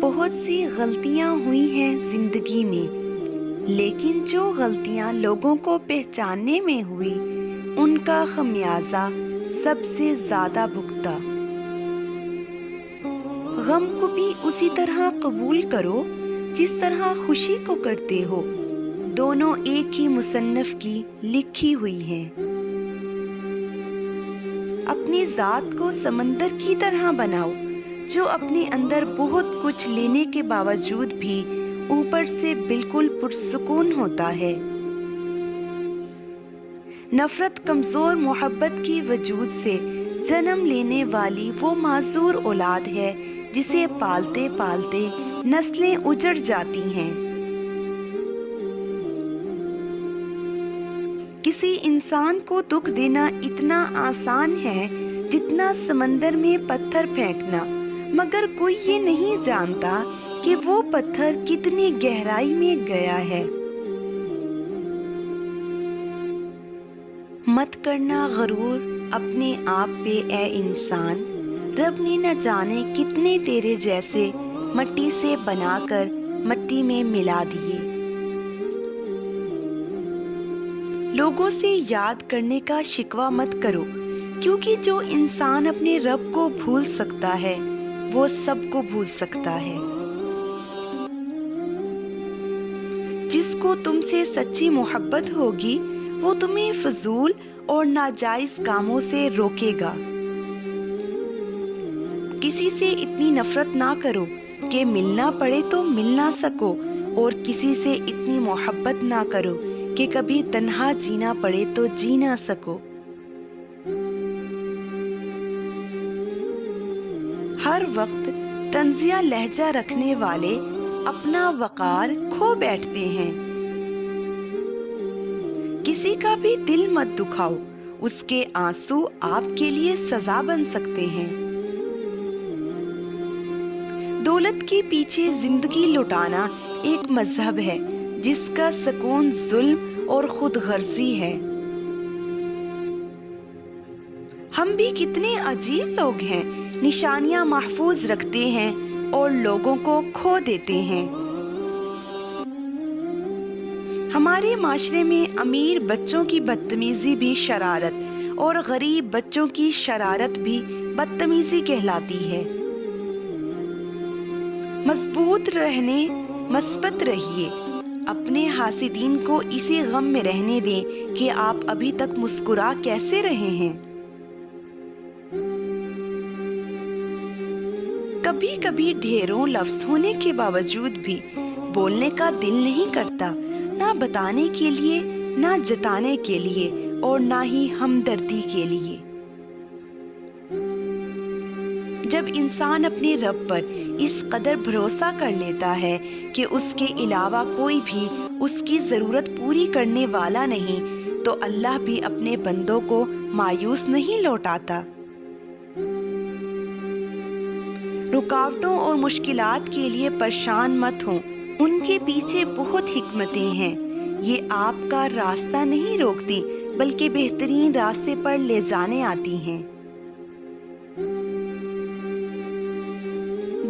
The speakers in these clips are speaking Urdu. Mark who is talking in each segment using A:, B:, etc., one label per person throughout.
A: بہت سی غلطیاں ہوئی ہیں زندگی میں، لیکن جو غلطیاں لوگوں کو پہچاننے میں ہوئی ان کا خمیازہ سب سے زیادہ بھگتا۔ غم کو بھی اسی طرح قبول کرو جس طرح خوشی کو کرتے ہو، دونوں ایک ہی مصنف کی لکھی ہوئی ہیں۔ اپنی ذات کو سمندر کی طرح بناؤ جو اپنے اندر بہت کچھ لینے کے باوجود بھی اوپر سے بالکل پرسکون ہوتا ہے۔ نفرت کمزور محبت کی وجود سے جنم لینے والی وہ معذور اولاد ہے جسے پالتے پالتے نسلیں اجڑ جاتی ہیں۔ کسی انسان کو دکھ دینا اتنا آسان ہے جتنا سمندر میں پتھر پھینکنا، مگر کوئی یہ نہیں جانتا کہ وہ پتھر کتنی گہرائی میں گیا ہے۔ مت کرنا غرور اپنے آپ پہ اے انسان، رب نے نہ جانے کتنے تیرے جیسے مٹی سے بنا کر مٹی میں ملا دیے۔ لوگوں سے یاد کرنے کا شکوہ مت کرو، کیونکہ جو انسان اپنے رب کو بھول سکتا ہے وہ سب کو بھول سکتا ہے۔ جس کو تم سے سچی محبت ہوگی وہ تمہیں فضول اور ناجائز کاموں سے روکے گا۔ کسی سے اتنی نفرت نہ کرو کہ ملنا پڑے تو مل نہ سکو، اور کسی سے اتنی محبت نہ کرو کہ کبھی تنہا جینا پڑے تو جی نہ سکو۔ ہر وقت طنزیہ لہجہ رکھنے والے اپنا وقار کھو بیٹھتے ہیں۔ کسی کا بھی دل مت دکھاؤ، اس کے آنسو آپ کے لیے سزا بن سکتے ہیں۔ دولت کے پیچھے زندگی لٹانا ایک مذہب ہے جس کا سکون ظلم اور خود غرضی ہے۔ ہم بھی کتنے عجیب لوگ ہیں، نشانیاں محفوظ رکھتے ہیں اور لوگوں کو کھو دیتے ہیں۔ ہمارے معاشرے میں امیر بچوں کی بدتمیزی بھی شرارت اور غریب بچوں کی شرارت بھی بدتمیزی کہلاتی ہے۔ مضبوط رہنے مثبت رہیے، اپنے حاسدین کو اسی غم میں رہنے دیں کہ آپ ابھی تک مسکرا کیسے رہے ہیں۔ کبھی کبھی ڈھیروں لفظ ہونے کے باوجود بھی بولنے کا دل نہیں کرتا، نہ بتانے کے لیے، نہ جتانے کے لیے، اور نہ ہی ہمدردی کے لیے۔ جب انسان اپنے رب پر اس قدر بھروسہ کر لیتا ہے کہ اس کے علاوہ کوئی بھی اس کی ضرورت پوری کرنے والا نہیں، تو اللہ بھی اپنے بندوں کو مایوس نہیں لوٹاتا۔ رکاوٹوں اور مشکلات کے لیے پریشان مت ہوں، ان کے پیچھے بہت حکمتیں ہیں۔ یہ آپ کا راستہ نہیں روکتی بلکہ بہترین راستے پر لے جانے آتی ہیں۔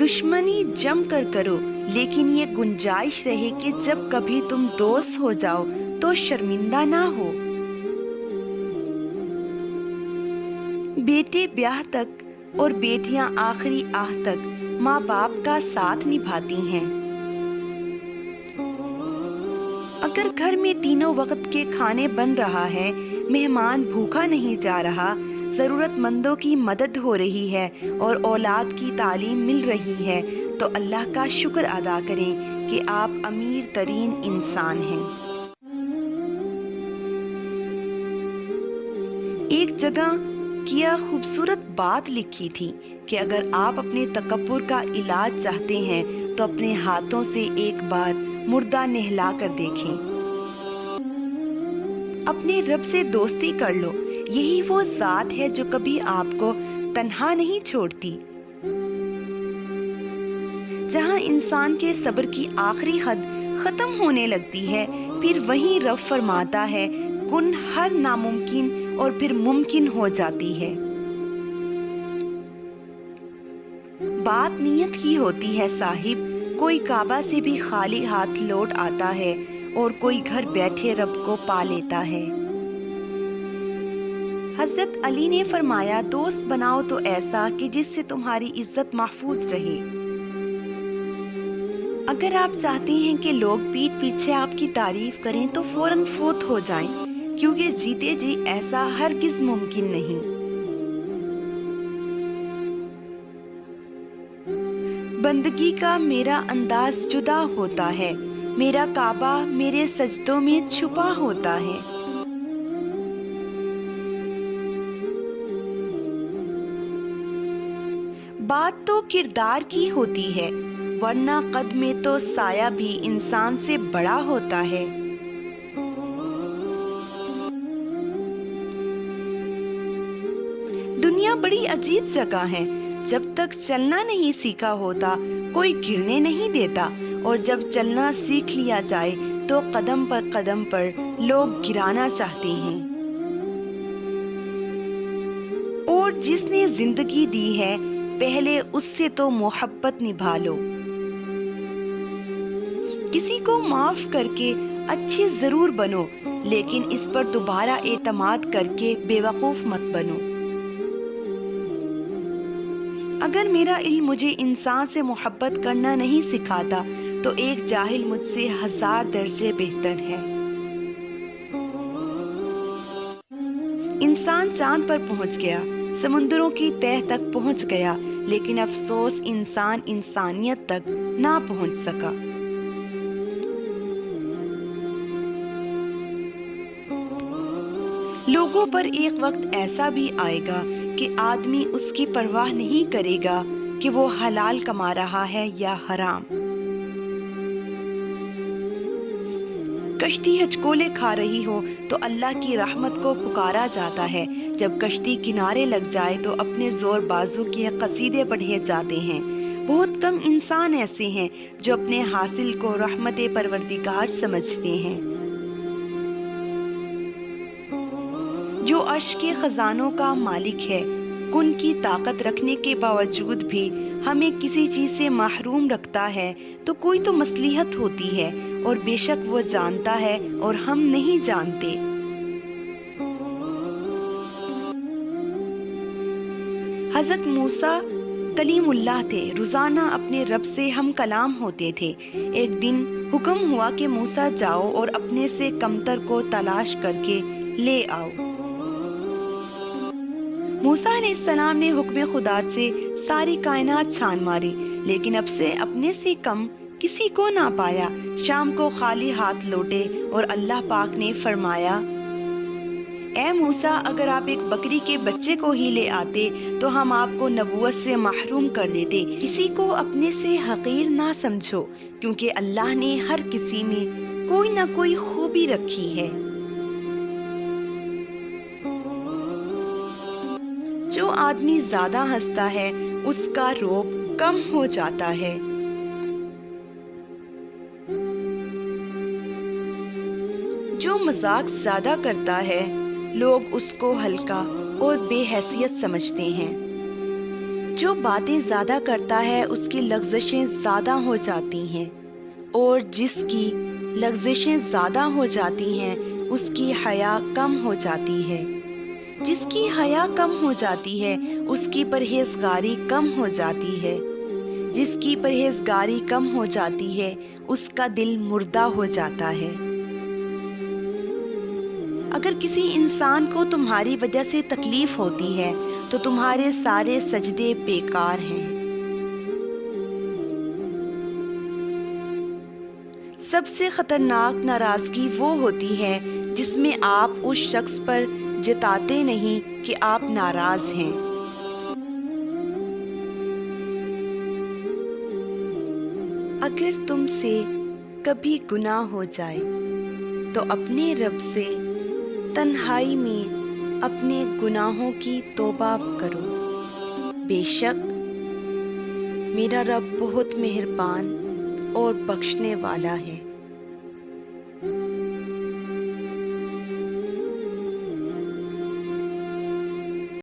A: دشمنی جم کر کرو، لیکن یہ گنجائش رہے کہ جب کبھی تم دوست ہو جاؤ تو شرمندہ نہ ہو۔ بیٹے بیاہ تک اور بیٹیاں آخری آہ تک ماں باپ کا ساتھ نبھاتی ہیں۔ اگر گھر میں تینوں وقت کے کھانے بن رہا ہے، مہمان بھوکا نہیں جا رہا، ضرورت مندوں کی مدد ہو رہی ہے اور اولاد کی تعلیم مل رہی ہے، تو اللہ کا شکر ادا کریں کہ آپ امیر ترین انسان ہیں۔ ایک جگہ کیا خوبصورت بات لکھی تھی کہ اگر آپ اپنے تکبر کا علاج چاہتے ہیں تو اپنے ہاتھوں سے ایک بار مردہ نہلا کر دیکھیں۔ اپنے رب سے دوستی کر لو، یہی وہ ذات ہے جو کبھی آپ کو تنہا نہیں چھوڑتی۔ جہاں انسان کے صبر کی آخری حد ختم ہونے لگتی ہے، پھر وہیں رب فرماتا ہے کن ہر ناممکن اور پھر ممکن ہو جاتی ہے۔ بات نیت کی ہوتی ہے صاحب، کوئی کعبہ سے بھی خالی ہاتھ لوٹ آتا ہے اور کوئی گھر بیٹھے رب کو پا لیتا ہے۔ حضرت علی نے فرمایا، دوست بناؤ تو ایسا کہ جس سے تمہاری عزت محفوظ رہے۔ اگر آپ چاہتے ہیں کہ لوگ پیٹھ پیچھے آپ کی تعریف کریں تو فوراً فوت ہو جائیں، کیونکہ جیتے جی ایسا ہرگز ممکن نہیں۔ بندگی کا میرا انداز جدا ہوتا ہے، میرا کعبہ میرے سجدوں میں چھپا ہوتا ہے۔ بات تو کردار کی ہوتی ہے، ورنہ قد میں تو سایہ بھی انسان سے بڑا ہوتا ہے۔ دنیا بڑی عجیب جگہ ہے، جب تک چلنا نہیں سیکھا ہوتا کوئی گرنے نہیں دیتا، اور جب چلنا سیکھ لیا جائے تو قدم پر لوگ گرانا چاہتے ہیں۔ اور جس نے زندگی دی ہے پہلے اس سے تو محبت نبھا لو۔ کسی کو معاف کر کے اچھے ضرور بنو، لیکن اس پر دوبارہ اعتماد کر کے بے وقوف مت بنو۔ اگر میرا علم مجھے انسان سے محبت کرنا نہیں سکھاتا تو ایک جاہل مجھ سے 1000 درجے بہتر ہے۔ انسان چاند پر پہنچ گیا، سمندروں کی تہہ تک پہنچ گیا، لیکن افسوس انسان انسانیت تک نہ پہنچ سکا۔ لوگوں پر ایک وقت ایسا بھی آئے گا کہ آدمی اس کی پرواہ نہیں کرے گا کہ وہ حلال کما رہا ہے یا حرام۔ کشتی ہچکولے کھا رہی ہو تو اللہ کی رحمت کو پکارا جاتا ہے، جب کشتی کنارے لگ جائے تو اپنے زور بازو کے قصیدے پڑھے جاتے ہیں۔ بہت کم انسان ایسے ہیں جو اپنے حاصل کو رحمت پروردگار سمجھتے ہیں۔ جو عرش کے خزانوں کا مالک ہے، کن کی طاقت رکھنے کے باوجود بھی ہمیں کسی چیز سے محروم رکھتا ہے تو کوئی تو مصلحت ہوتی ہے، اور بے شک وہ جانتا ہے اور ہم نہیں جانتے۔ حضرت موسیٰ کلیم اللہ تھے، روزانہ اپنے رب سے ہم کلام ہوتے تھے۔ ایک دن حکم ہوا کہ موسیٰ جاؤ اور اپنے سے کمتر کو تلاش کر کے لے آؤ۔ موسیٰ علیہ السلام نے حکم خدا سے ساری کائنات چھان ماری، لیکن اب سے اپنے سے کم کسی کو نہ پایا۔ شام کو خالی ہاتھ لوٹے اور اللہ پاک نے فرمایا، اے موسیٰ، اگر آپ ایک بکری کے بچے کو ہی لے آتے تو ہم آپ کو نبوت سے محروم کر دیتے۔ کسی کو اپنے سے حقیر نہ سمجھو، کیونکہ اللہ نے ہر کسی میں کوئی نہ کوئی خوبی رکھی ہے۔ جو آدمی زیادہ ہنستا ہے اس کا روب کم ہو جاتا ہے۔ جو مذاق زیادہ کرتا ہے لوگ اس کو ہلکا اور بے حیثیت سمجھتے ہیں۔ جو باتیں زیادہ کرتا ہے اس کی لغزشیں زیادہ ہو جاتی ہیں، اور جس کی لغزشیں زیادہ ہو جاتی ہیں اس کی حیا کم ہو جاتی ہے۔ جس کی حیا کم ہو جاتی ہے اس کی پرہیزگاری کم ہو جاتی ہے۔ جس کی پرہیزگاری کم ہو جاتی ہے اس کا دل مردہ ہو جاتا ہے۔ اگر کسی انسان کو تمہاری وجہ سے تکلیف ہوتی ہے تو تمہارے سارے سجدے بیکار ہیں۔ سب سے خطرناک ناراضگی وہ ہوتی ہے جس میں آپ اس شخص پر جتاتے نہیں کہ آپ ناراض ہیں۔ اگر تم سے کبھی گناہ ہو جائے تو اپنے رب سے تنہائی میں اپنے گناہوں کی توبہ کرو، بے شک میرا رب بہت مہربان اور بخشنے والا ہے۔